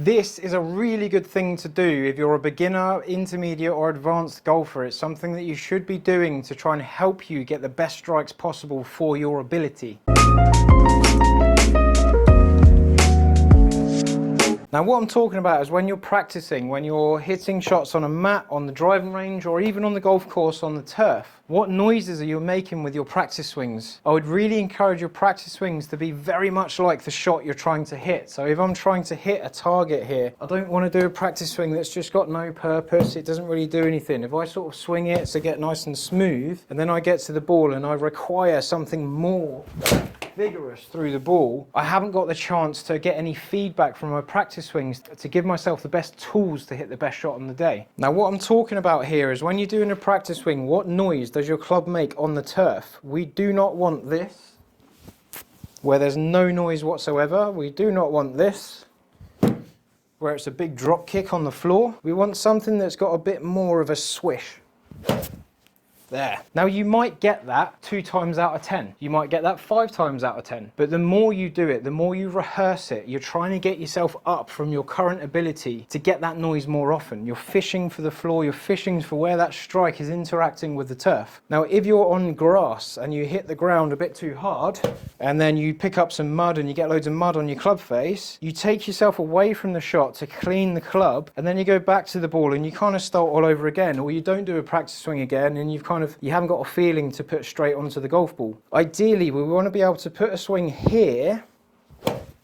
This is a really good thing to do if you're a beginner, intermediate or advanced golfer. It's something that you should be doing to try and help you get the best strikes possible for your ability. Now what I'm talking about is when you're practicing, when you're hitting shots on a mat, on the driving range, or even on the golf course on the turf, what noises are you making with your practice swings? I would really encourage your practice swings to be very much like the shot you're trying to hit. So if I'm trying to hit a target here, I don't want to do a practice swing that's just got no purpose. It doesn't really do anything. If I sort of swing it to get nice and smooth, and then I get to the ball and I require something more vigorous through the ball, I haven't got the chance to get any feedback from my practice swings to give myself the best tools to hit the best shot on the day. Now what I'm talking about here is when you're doing a practice swing, what noise does your club make on the turf? We do not want this, where there's no noise whatsoever. We do not want this, where it's a big drop kick on the floor. We want something that's got a bit more of a swish. There. Now you might get that 2 times out of 10. You might get that 5 times out of 10. But the more you do it, the more you rehearse it, you're trying to get yourself up from your current ability to get that noise more often. You're fishing for the floor, you're fishing for where that strike is interacting with the turf. Now if you're on grass and you hit the ground a bit too hard, and then you pick up some mud and you get loads of mud on your club face, you take yourself away from the shot to clean the club, and then you go back to the ball and you kind of start all over again, or you don't do a practice swing again and you haven't got a feeling to put straight onto the golf ball. Ideally, we want to be able to put a swing here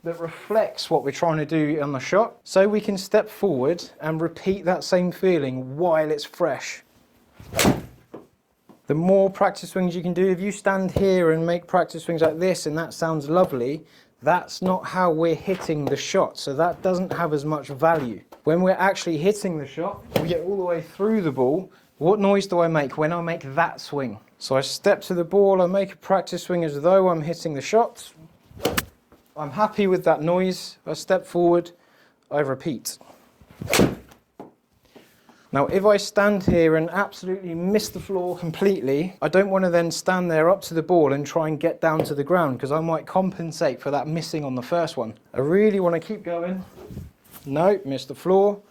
that reflects what we're trying to do on the shot, so we can step forward and repeat that same feeling while it's fresh. The more practice swings you can do, if you stand here and make practice swings like this and that sounds lovely, that's not how we're hitting the shot, so that doesn't have as much value. When we're actually hitting the shot, we get all the way through the ball. What noise do I make when I make that swing? So I step to the ball, I make a practice swing as though I'm hitting the shot. I'm happy with that noise. I step forward, I repeat. Now if I stand here and absolutely miss the floor completely, I don't want to then stand there up to the ball and try and get down to the ground, because I might compensate for that missing on the first one. I really want to keep going. No, miss the floor.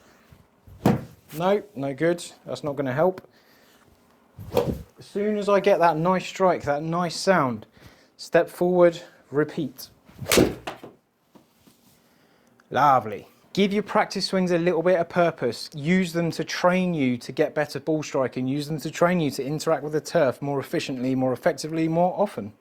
No, no good. That's not going to help. As soon as I get that nice strike, that nice sound, step forward, repeat. Lovely. Give your practice swings a little bit of purpose. Use them to train you to get better ball striking. Use them to train you to interact with the turf more efficiently, more effectively, more often.